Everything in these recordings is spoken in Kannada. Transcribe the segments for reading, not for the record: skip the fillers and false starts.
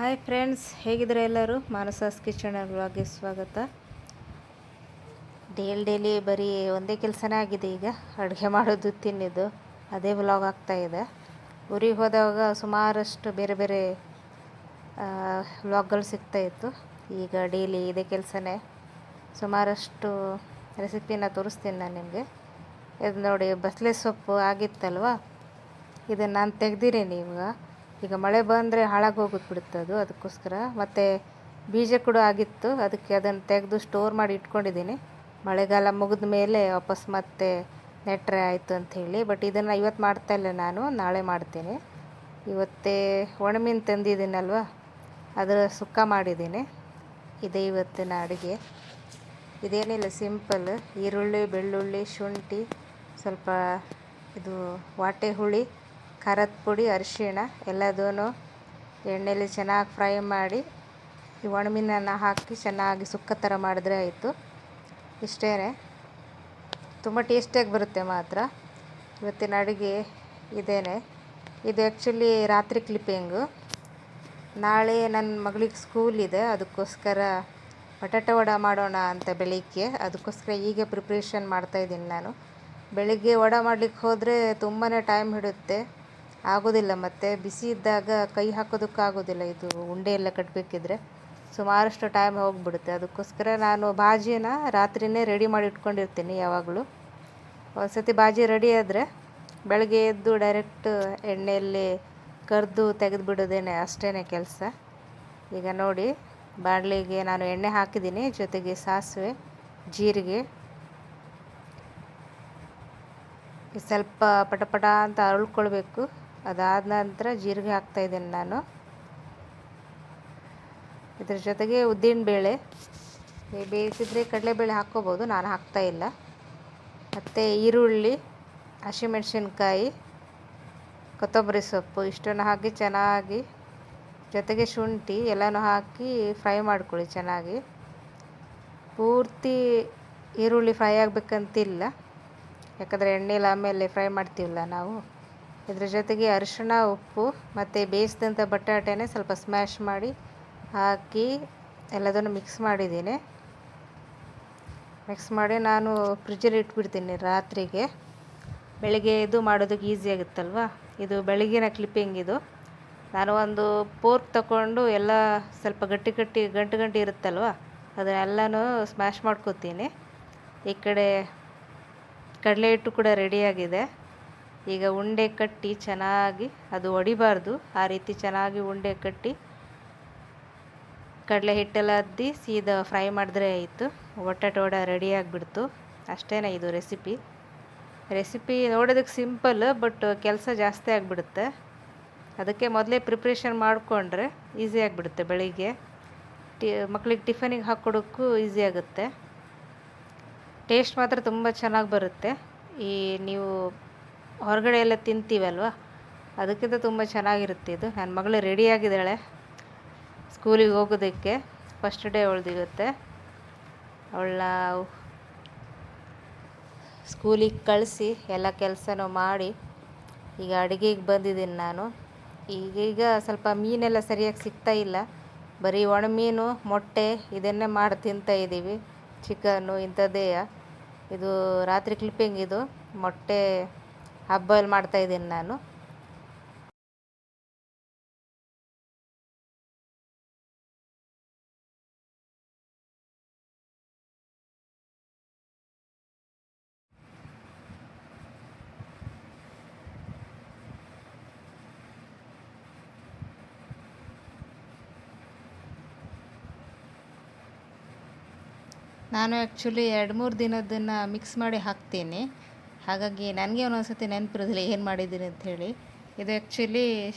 ಹಾಯ್ ಫ್ರೆಂಡ್ಸ್, ಹೇಗಿದ್ರೆ ಎಲ್ಲರೂ? ಮಾನಸಾಸ್ ಕಿಚನ್ ವ್ಲಾಗ್ಗೆ ಸ್ವಾಗತ. ಡೈಲಿ ಬರೀ ಒಂದೇ ಕೆಲಸನೇ ಆಗಿದೆ. ಈಗ ಅಡುಗೆ ಮಾಡೋದು, ತಿನ್ನೋದು, ಅದೇ ವ್ಲಾಗ್ ಆಗ್ತಾಯಿದೆ. ಊರಿಗೆ ಹೋದಾಗ ಸುಮಾರಷ್ಟು ಬೇರೆ ಬೇರೆ ವ್ಲಾಗ್ಗಳು ಸಿಗ್ತಾಯಿತ್ತು. ಈಗ ಡೈಲಿ ಇದೇ ಕೆಲಸನೇ. ಸುಮಾರಷ್ಟು ರೆಸಿಪಿನ ತೋರಿಸ್ತೀನಿ ನಾನು ನಿಮಗೆ. ಇದು ನೋಡಿ, ಬಸಳೆ ಸೊಪ್ಪು ಆಗಿತ್ತಲ್ವ, ಇದನ್ನು ನಾನು ತೆಗ್ದಿದ್ದೀನಿ. ಈಗ ಮಳೆ ಬಂದರೆ ಹಾಳಾಗಿ ಹೋಗ್ಬಿಡುತ್ತೆ ಅದು, ಅದಕ್ಕೋಸ್ಕರ. ಮತ್ತು ಬೀಜ ಕೂಡ ಆಗಿತ್ತು, ಅದಕ್ಕೆ ಅದನ್ನು ತೆಗೆದು ಸ್ಟೋರ್ ಮಾಡಿ ಇಟ್ಕೊಂಡಿದ್ದೀನಿ. ಮಳೆಗಾಲ ಮುಗಿದ ಮೇಲೆ ವಾಪಸ್ ಮತ್ತೆ ನೆಟ್ಟರೆ ಆಯಿತು ಅಂಥೇಳಿ. ಬಟ್ ಇದನ್ನು ಇವತ್ತು ಮಾಡ್ತಾಯಿಲ್ಲ, ನಾನು ನಾಳೆ ಮಾಡ್ತೀನಿ. ಇವತ್ತೇ ಒಣಮೀನು ತಂದಿದ್ದೀನಲ್ವ, ಅದರ ಸುಕ್ಕ ಮಾಡಿದ್ದೀನಿ. ಇದೇ ಇವತ್ತಿನ ಅಡುಗೆ. ಇದೇನಿಲ್ಲ, ಸಿಂಪಲ್. ಈರುಳ್ಳಿ, ಬೆಳ್ಳುಳ್ಳಿ, ಶುಂಠಿ, ಸ್ವಲ್ಪ ಇದು ವಾಟೆ ಹುಳಿ, ಖಾರದ ಪುಡಿ, ಅರಿಶಿಣ ಎಲ್ಲದೂ ಎಣ್ಣೆಯಲ್ಲಿ ಚೆನ್ನಾಗಿ ಫ್ರೈ ಮಾಡಿ ಈ ಒಣಮೀನನ್ನು ಹಾಕಿ ಚೆನ್ನಾಗಿ ಸುಕ್ಕ ಥರ ಮಾಡಿದ್ರೆ ಆಯಿತು. ಇಷ್ಟೇ, ತುಂಬ ಟೇಸ್ಟಿಯಾಗಿ ಬರುತ್ತೆ ಮಾತ್ರ. ಇವತ್ತಿನ ಅಡುಗೆ ಇದೇನೆ. ಇದು ಆ್ಯಕ್ಚುಲಿ ರಾತ್ರಿ ಕ್ಲಿಪ್ಪಿಂಗು. ನಾಳೆ ನನ್ನ ಮಗಳಿಗೆ ಸ್ಕೂಲ್ ಇದೆ, ಅದಕ್ಕೋಸ್ಕರ ಬಟಾಟೆ ವಡೆ ಮಾಡೋಣ ಅಂತ ಬೆಳಿಗ್ಗೆ. ಅದಕ್ಕೋಸ್ಕರ ಈಗ ಪ್ರಿಪ್ರೇಷನ್ ಮಾಡ್ತಾಯಿದ್ದೀನಿ ನಾನು. ಬೆಳಿಗ್ಗೆ ವಡೆ ಮಾಡಲಿಕ್ಕೆ ಹೋದರೆ ತುಂಬಾ ಟೈಮ್ ಹಿಡಿಯುತ್ತೆ, ಆಗೋದಿಲ್ಲ. ಮತ್ತು ಬಿಸಿ ಇದ್ದಾಗ ಕೈ ಹಾಕೋದಕ್ಕಾಗೋದಿಲ್ಲ, ಇದು ಉಂಡೆ ಎಲ್ಲ ಕಟ್ಟಬೇಕಿದ್ರೆ ಸುಮಾರಷ್ಟು ಟೈಮ್ ಹೋಗಿಬಿಡುತ್ತೆ. ಅದಕ್ಕೋಸ್ಕರ ನಾನು ಬಾಜಿನ ರಾತ್ರಿಯೇ ರೆಡಿ ಮಾಡಿ ಇಟ್ಕೊಂಡಿರ್ತೀನಿ ಯಾವಾಗಲೂ. ಒಂದು ಸತಿ ಬಾಜಿ ರೆಡಿ ಆದರೆ ಬೆಳಗ್ಗೆ ಎದ್ದು ಡೈರೆಕ್ಟ್ ಎಣ್ಣೆಯಲ್ಲಿ ಕರೆದು ತೆಗೆದುಬಿಡೋದೇನೆ, ಅಷ್ಟೇ ಕೆಲಸ. ಈಗ ನೋಡಿ, ಬಾಣಲಿಗೆ ನಾನು ಎಣ್ಣೆ ಹಾಕಿದ್ದೀನಿ, ಜೊತೆಗೆ ಸಾಸಿವೆ, ಜೀರಿಗೆ, ಸ್ವಲ್ಪ ಪಟಪಟ ಅಂತ ಅರಳ್ಕೊಳ್ಬೇಕು. ಅದಾದ ನಂತರ ಜೀರಿಗೆ ಹಾಕ್ತಾಯಿದ್ದೀನಿ ನಾನು. ಇದ್ರ ಜೊತೆಗೆ ಉದ್ದಿನಬೇಳೆ, ಬೇಯಿಸಿದರೆ ಕಡಲೆಬೇಳೆ ಹಾಕ್ಕೋಬೋದು, ನಾನು ಹಾಕ್ತಾಯಿಲ್ಲ. ಮತ್ತು ಈರುಳ್ಳಿ, ಹಸಿಮೆಣಸಿನ್ಕಾಯಿ, ಕೊತ್ತಂಬರಿ ಸೊಪ್ಪು ಇಷ್ಟನ್ನು ಹಾಕಿ ಚೆನ್ನಾಗಿ, ಜೊತೆಗೆ ಶುಂಠಿ ಎಲ್ಲನೂ ಹಾಕಿ ಫ್ರೈ ಮಾಡ್ಕೊಳ್ಳಿ ಚೆನ್ನಾಗಿ. ಪೂರ್ತಿ ಈರುಳ್ಳಿ ಫ್ರೈ ಆಗಬೇಕಂತಿಲ್ಲ, ಯಾಕಂದರೆ ಎಣ್ಣೆಲಿ ಆಮೇಲೆ ಫ್ರೈ ಮಾಡ್ತೀವಲ್ಲ ನಾವು. ಇದ್ರ ಜೊತೆಗೆ ಅರಿಶಿಣ, ಉಪ್ಪು ಮತ್ತು ಬೇಯಿಸಿದಂಥ ಬಟಾಟೆನೇ ಸ್ವಲ್ಪ ಸ್ಮ್ಯಾಶ್ ಮಾಡಿ ಹಾಕಿ ಎಲ್ಲದನ್ನು ಮಿಕ್ಸ್ ಮಾಡಿದ್ದೀನಿ. ಮಿಕ್ಸ್ ಮಾಡಿ ನಾನು ಫ್ರಿಜ್ಜಲ್ಲಿ ಇಟ್ಬಿಡ್ತೀನಿ ರಾತ್ರಿಗೆ. ಬೆಳಿಗ್ಗೆ ಇದು ಮಾಡೋದಕ್ಕೆ ಈಸಿ ಆಗುತ್ತಲ್ವ. ಇದು ಬೆಳಗಿನ ಕ್ಲಿಪ್ಪಿಂಗ್ ಇದು. ನಾನು ಒಂದು ಪೋರ್ಕ್ ತಗೊಂಡು ಎಲ್ಲ ಸ್ವಲ್ಪ ಗಂಟು ಇರುತ್ತಲ್ವ, ಅದನ್ನೆಲ್ಲನೂ ಸ್ಮ್ಯಾಶ್ ಮಾಡ್ಕೊತೀನಿ. ಈ ಕಡೆ ಕಡಲೆ ಹಿಟ್ಟು ಕೂಡ ರೆಡಿಯಾಗಿದೆ. ಈಗ ಉಂಡೆ ಕಟ್ಟಿ ಚೆನ್ನಾಗಿ, ಅದು ಒಡಿಬಾರ್ದು, ಆ ರೀತಿ ಚೆನ್ನಾಗಿ ಉಂಡೆ ಕಟ್ಟಿ ಕಡಲೆ ಹಿಟ್ಟೆಲ್ಲ ಅದ್ದಿ ಸೀದಾ ಫ್ರೈ ಮಾಡಿದ್ರೆ ಆಯಿತು. ಬಟಾಟೆ ವಡೆ ರೆಡಿಯಾಗಿಬಿಡ್ತು. ಅಷ್ಟೇ ಇದು ರೆಸಿಪಿ ನೋಡೋದಕ್ಕೆ ಸಿಂಪಲ್, ಬಟ್ ಕೆಲಸ ಜಾಸ್ತಿ ಆಗಿಬಿಡುತ್ತೆ. ಅದಕ್ಕೆ ಮೊದಲೇ ಪ್ರಿಪ್ರೇಷನ್ ಮಾಡಿಕೊಂಡ್ರೆ ಈಸಿ ಆಗಿಬಿಡುತ್ತೆ. ಬೆಳಿಗ್ಗೆ ಮಕ್ಕಳಿಗೆ ಟಿಫನಿಗೆ ಹಾಕ್ಕೊಡೋಕ್ಕೂ ಈಸಿ ಆಗುತ್ತೆ. ಟೇಸ್ಟ್ ಮಾತ್ರ ತುಂಬ ಚೆನ್ನಾಗಿ ಬರುತ್ತೆ. ನೀವು ಹೊರಗಡೆ ಎಲ್ಲ ತಿಂತೀವಲ್ವ, ಅದಕ್ಕಿಂತ ತುಂಬ ಚೆನ್ನಾಗಿರುತ್ತೆ ಇದು. ನನ್ನ ಮಗಳು ರೆಡಿಯಾಗಿದ್ದಾಳೆ ಸ್ಕೂಲಿಗೆ ಹೋಗೋದಕ್ಕೆ. ಫಸ್ಟ್ ಡೇ ಅವಳದಿರುತ್ತೆ. ಅವಳನ್ನ ಸ್ಕೂಲಿಗೆ ಕಳಿಸಿ ಎಲ್ಲ ಕೆಲಸನೂ ಮಾಡಿ ಈಗ ಅಡುಗೆಗೆ ಬಂದಿದ್ದೀನಿ ನಾನು. ಈಗೀಗ ಸ್ವಲ್ಪ ಮೀನೆಲ್ಲ ಸರಿಯಾಗಿ ಸಿಗ್ತಾ ಇಲ್ಲ, ಬರೀ ಒಣಮೀನು, ಮೊಟ್ಟೆ ಇದನ್ನೇ ಮಾಡಿ ತಿಂತಾಯಿದ್ದೀವಿ. ಚಿಕನ್ನು ಇಂಥದ್ದೇ. ಇದು ರಾತ್ರಿ ಕ್ಲಿಪ್ಪಿಂಗ್. ಇದು ಮೊಟ್ಟೆ ಹಾಫ್ ಬಾಯ್ಲ್ ಮಾಡ್ತಾಯಿದ್ದೀನಿ ನಾನು. ನಾನು ಆ್ಯಕ್ಚುಲಿ 2-3 ದಿನದನ್ನು ಮಿಕ್ಸ್ ಮಾಡಿ ಹಾಕ್ತೀನಿ. ಹಾಗಾಗಿ ನನಗೆ ಒಂದೊಂದ್ಸತಿ ನೆನಪಿರೋದಿಲ್ಲ ಏನು ಮಾಡಿದ್ದೀನಿ ಅಂಥೇಳಿ. ಇದು ಆ್ಯಕ್ಚುಲಿ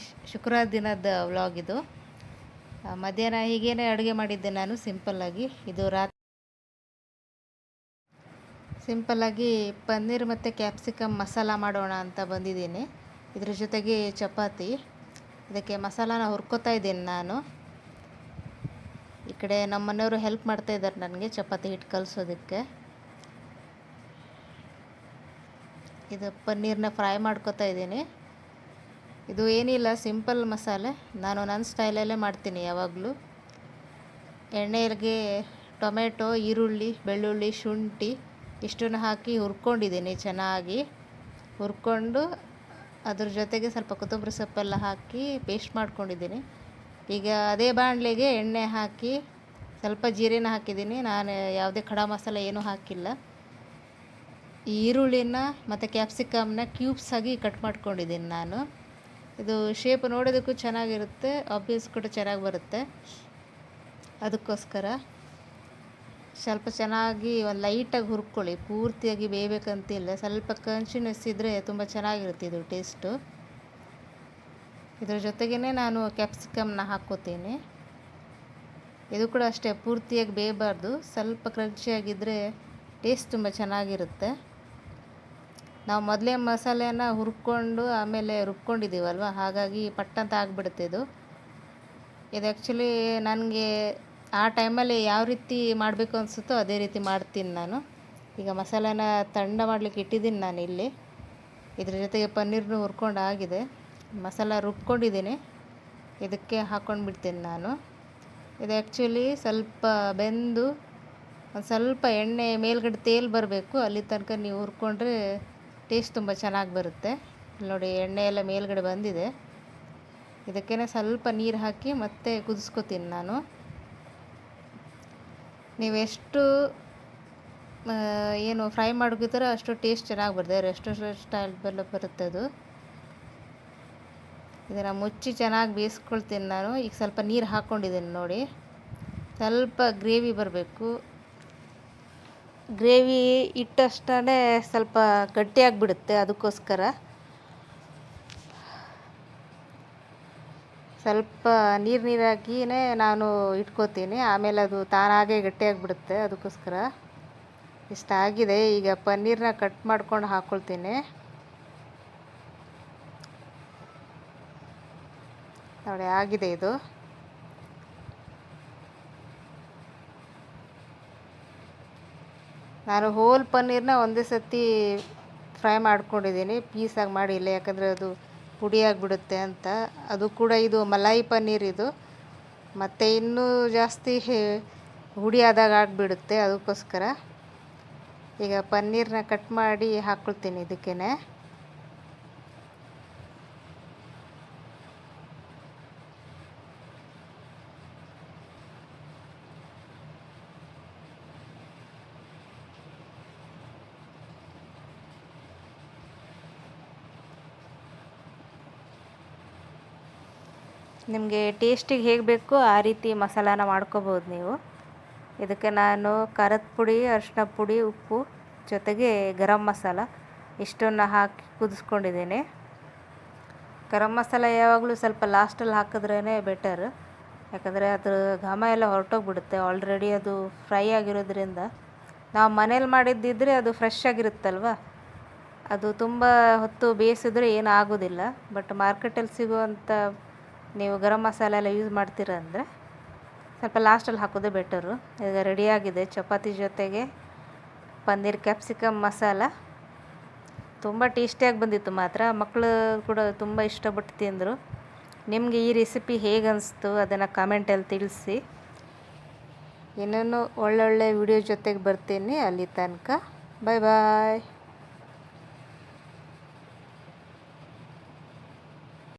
ಶುಕ್ರವಾರ ದಿನದ ವ್ಲಾಗ್ ಇದು. ಮಧ್ಯಾಹ್ನ ಹೀಗೇನೆ ಅಡುಗೆ ಮಾಡಿದ್ದೆ ನಾನು ಸಿಂಪಲ್ಲಾಗಿ. ಇದು ಸಿಂಪಲ್ಲಾಗಿ ಪನ್ನೀರ್ ಮತ್ತು ಕ್ಯಾಪ್ಸಿಕಮ್ ಮಸಾಲ ಮಾಡೋಣ ಅಂತ ಬಂದಿದ್ದೀನಿ. ಇದ್ರ ಜೊತೆಗೆ ಚಪಾತಿ. ಇದಕ್ಕೆ ಮಸಾಲಾನ ಹುರ್ಕೋತಾ ಇದ್ದೀನಿ ನಾನು. ಈ ಕಡೆ ನಮ್ಮ ಮನೆಯವರು ಹೆಲ್ಪ್ ಮಾಡ್ತಾಯಿದ್ದಾರೆ ನನಗೆ ಚಪಾತಿ ಹಿಟ್ಟು ಕಲಿಸೋದಕ್ಕೆ. ಇದು ಪನ್ನೀರನ್ನ ಫ್ರೈ ಮಾಡ್ಕೊತಾ ಇದ್ದೀನಿ. ಇದು ಏನಿಲ್ಲ, ಸಿಂಪಲ್ ಮಸಾಲೆ. ನಾನು ನನ್ನ ಸ್ಟೈಲಲ್ಲೇ ಮಾಡ್ತೀನಿ ಯಾವಾಗಲೂ. ಎಣ್ಣೆಗೆ ಟೊಮೆಟೊ, ಈರುಳ್ಳಿ, ಬೆಳ್ಳುಳ್ಳಿ, ಶುಂಠಿ ಇಷ್ಟನ್ನು ಹಾಕಿ ಹುರ್ಕೊಂಡಿದ್ದೀನಿ. ಚೆನ್ನಾಗಿ ಹುರ್ಕೊಂಡು ಅದ್ರ ಜೊತೆಗೆ ಸ್ವಲ್ಪ ಕೊತ್ತಂಬರಿ ಸೊಪ್ಪೆಲ್ಲ ಹಾಕಿ ಪೇಸ್ಟ್ ಮಾಡ್ಕೊಂಡಿದ್ದೀನಿ. ಈಗ ಅದೇ ಬಾಣಲೆಗೆ ಎಣ್ಣೆ ಹಾಕಿ ಸ್ವಲ್ಪ ಜೀರೆನ ಹಾಕಿದ್ದೀನಿ. ನಾನು ಯಾವುದೇ ಖಡಾ ಮಸಾಲೆ ಏನೂ ಹಾಕಿಲ್ಲ. ಈ ಈರುಳ್ಳಿನ ಮತ್ತು ಕ್ಯಾಪ್ಸಿಕಮ್ನ ಕ್ಯೂಬ್ಸ್ ಆಗಿ ಕಟ್ ಮಾಡ್ಕೊಂಡಿದ್ದೀನಿ ನಾನು. ಇದು ಶೇಪ್ ನೋಡೋದಕ್ಕೂ ಚೆನ್ನಾಗಿರುತ್ತೆ, ಆಬ್ವಿಯಸ್ ಕೂಡ ಚೆನ್ನಾಗಿ ಬರುತ್ತೆ. ಅದಕ್ಕೋಸ್ಕರ ಸ್ವಲ್ಪ ಚೆನ್ನಾಗಿ ಒಂದು ಲೈಟಾಗಿ ಹುರ್ಕೊಳ್ಳಿ. ಪೂರ್ತಿಯಾಗಿ ಬೇಯಬೇಕಂತಿಲ್ಲ, ಸ್ವಲ್ಪ ಕಂಚಿನೆಸ್ ಇದ್ದರೆ ತುಂಬ ಚೆನ್ನಾಗಿರುತ್ತೆ ಇದು ಟೇಸ್ಟು. ಇದ್ರ ಜೊತೆಗೇ ನಾನು ಕ್ಯಾಪ್ಸಿಕಮ್ನ ಹಾಕ್ಕೋತೀನಿ. ಇದು ಕೂಡ ಅಷ್ಟೇ, ಪೂರ್ತಿಯಾಗಿ ಬೇಯಬಾರ್ದು, ಸ್ವಲ್ಪ ಕ್ರಂಚಿಯಾಗಿದ್ದರೆ ಟೇಸ್ಟ್ ತುಂಬ ಚೆನ್ನಾಗಿರುತ್ತೆ. ನಾವು ಮೊದಲೇ ಮಸಾಲೆನ ಹುರ್ಕೊಂಡು ಆಮೇಲೆ ರುಬ್ಕೊಂಡಿದ್ದೀವಲ್ವ, ಹಾಗಾಗಿ ಪಟ್ಟಂತ ಆಗಿಬಿಡುತ್ತೆ ಇದು. ಆ್ಯಕ್ಚುಲಿ ನನಗೆ ಆ ಟೈಮಲ್ಲಿ ಯಾವ ರೀತಿ ಮಾಡಬೇಕು ಅನಿಸುತ್ತೋ ಅದೇ ರೀತಿ ಮಾಡ್ತೀನಿ ನಾನು. ಈಗ ಮಸಾಲೆನ ತಣ್ಣ ಮಾಡಲಿಕ್ಕೆ ಇಟ್ಟಿದ್ದೀನಿ ನಾನು ಇಲ್ಲಿ. ಇದ್ರ ಜೊತೆಗೆ ಪನ್ನೀರ್ನು ಹುರ್ಕೊಂಡು ಆಗಿದೆ. ಮಸಾಲ ರುಬ್ಕೊಂಡಿದ್ದೀನಿ, ಇದಕ್ಕೆ ಹಾಕ್ಕೊಂಡು ಬಿಡ್ತೀನಿ ನಾನು. ಇದು ಆ್ಯಕ್ಚುಲಿ ಸ್ವಲ್ಪ ಬೆಂದು ಒಂದು ಸ್ವಲ್ಪ ಎಣ್ಣೆ ಮೇಲ್ಗಡೆ ತೇಲ್ ಬರಬೇಕು, ಅಲ್ಲಿ ತನಕ ನೀವು ಹುರ್ಕೊಂಡ್ರೆ ಟೇಸ್ಟ್ ತುಂಬ ಚೆನ್ನಾಗಿ ಬರುತ್ತೆ. ನೋಡಿ, ಎಣ್ಣೆ ಎಲ್ಲ ಮೇಲ್ಗಡೆ ಬಂದಿದೆ. ಇದಕ್ಕೇ ಸ್ವಲ್ಪ ನೀರು ಹಾಕಿ ಮತ್ತೆ ಕುದಿಸ್ಕೊತೀನಿ ನಾನು. ನೀವೆಷ್ಟು ಏನು ಫ್ರೈ ಮಾಡ್ಕೋತೀರೋ ಅಷ್ಟು ಟೇಸ್ಟ್ ಚೆನ್ನಾಗಿ ಬರುತ್ತೆ, ರೆಸ್ಟೋರೆಂಟ್ ಸ್ಟೈಲ್ ಬರುತ್ತೆ ಅದು. ಇದನ್ನು ಮುಚ್ಚಿ ಚೆನ್ನಾಗಿ ಬೇಯಿಸ್ಕೊಳ್ತೀನಿ ನಾನು. ಈಗ ಸ್ವಲ್ಪ ನೀರು ಹಾಕ್ಕೊಂಡಿದ್ದೀನಿ ನೋಡಿ, ಸ್ವಲ್ಪ ಗ್ರೇವಿ ಬರಬೇಕು. ಗ್ರೇವಿ ಇಟ್ಟಷ್ಟೇ ಸ್ವಲ್ಪ ಗಟ್ಟಿಯಾಗಿಬಿಡುತ್ತೆ, ಅದಕ್ಕೋಸ್ಕರ ಸ್ವಲ್ಪ ನೀರಾಗಿಯೇ ನಾನು ಇಟ್ಕೋತೀನಿ. ಆಮೇಲೆ ಅದು ತಾನಾಗೇ ಗಟ್ಟಿಯಾಗಿಬಿಡುತ್ತೆ, ಅದಕ್ಕೋಸ್ಕರ. ಇಷ್ಟಾಗಿದೆ. ಈಗ ಪನ್ನೀರನ್ನ ಕಟ್ ಮಾಡ್ಕೊಂಡು ಹಾಕ್ಕೊಳ್ತೀನಿ ನೋಡಿ, ಆಗಿದೆ ಇದು. ನಾನು ಹೋಲ್ ಪನ್ನೀರನ್ನ ಒಂದೇ ಸತಿ ಫ್ರೈ ಮಾಡ್ಕೊಂಡಿದ್ದೀನಿ, ಪೀಸಾಗಿ ಮಾಡಿಲ್ಲ, ಯಾಕಂದರೆ ಅದು ಪುಡಿಯಾಗಿಬಿಡುತ್ತೆ ಅಂತ. ಅದು ಕೂಡ ಇದು ಮಲಾಯಿ ಪನ್ನೀರ್ ಇದು, ಮತ್ತು ಇನ್ನೂ ಜಾಸ್ತಿ ಹುಡಿ ಆದಾಗ ಆಗಿಬಿಡುತ್ತೆ, ಅದಕ್ಕೋಸ್ಕರ. ಈಗ ಪನ್ನೀರನ್ನ ಕಟ್ ಮಾಡಿ ಹಾಕ್ಕೊಳ್ತೀನಿ ಇದಕ್ಕೇ. ನಿಮಗೆ ಟೇಸ್ಟಿಗೆ ಹೇಗೆ ಬೇಕೋ ಆ ರೀತಿ ಮಸಾಲಾನ ಮಾಡ್ಕೋಬೋದು ನೀವು. ಇದಕ್ಕೆ ನಾನು ಖಾರದ ಪುಡಿ, ಅರಿಶಿನ ಪುಡಿ, ಉಪ್ಪು ಜೊತೆಗೆ ಗರಂ ಮಸಾಲ ಇಷ್ಟನ್ನು ಹಾಕಿ ಕುದಿಸ್ಕೊಂಡಿದ್ದೀನಿ. ಗರಂ ಮಸಾಲ ಯಾವಾಗಲೂ ಸ್ವಲ್ಪ ಲಾಸ್ಟಲ್ಲಿ ಹಾಕಿದ್ರೇ ಬೆಟರ್, ಯಾಕಂದರೆ ಅದ್ರ ಘಮ ಎಲ್ಲ ಹೊರಟೋಗ್ಬಿಡುತ್ತೆ. ಆಲ್ರೆಡಿ ಅದು ಫ್ರೈ ಆಗಿರೋದ್ರಿಂದ. ನಾವು ಮನೇಲಿ ಮಾಡಿದ್ದಿದ್ರೆ ಅದು ಫ್ರೆಶ್ ಆಗಿರುತ್ತಲ್ವ, ಅದು ತುಂಬ ಹೊತ್ತು ಬೇಯಿಸಿದ್ರೆ ಏನೂ ಆಗೋದಿಲ್ಲ. ಬಟ್ ಮಾರ್ಕೆಟಲ್ಲಿ ಸಿಗುವಂಥ ನೀವು ಗರಂ ಮಸಾಲೆ ಎಲ್ಲ ಯೂಸ್ ಮಾಡ್ತೀರ ಅಂದರೆ ಸ್ವಲ್ಪ ಲಾಸ್ಟಲ್ಲಿ ಹಾಕೋದೇ ಬೆಟರು. ಈಗ ರೆಡಿಯಾಗಿದೆ ಚಪಾತಿ ಜೊತೆಗೆ ಪನ್ನೀರ್ ಕ್ಯಾಪ್ಸಿಕಮ್ ಮಸಾಲ. ತುಂಬ ಟೇಸ್ಟಿಯಾಗಿ ಬಂದಿತ್ತು ಮಾತ್ರ, ಮಕ್ಕಳು ಕೂಡ ತುಂಬ ಇಷ್ಟಪಟ್ಟು ತಿಂದರು. ನಿಮಗೆ ಈ ರೆಸಿಪಿ ಹೇಗೆ ಅನಿಸ್ತು ಅದನ್ನು ಕಾಮೆಂಟಲ್ಲಿ ತಿಳಿಸಿ. ಇನ್ನೂ ಒಳ್ಳೊಳ್ಳೆ ವಿಡಿಯೋ ಜೊತೆಗೆ ಬರ್ತೀನಿ. ಅಲ್ಲಿ ತನಕ ಬಾಯ್ ಬಾಯ್.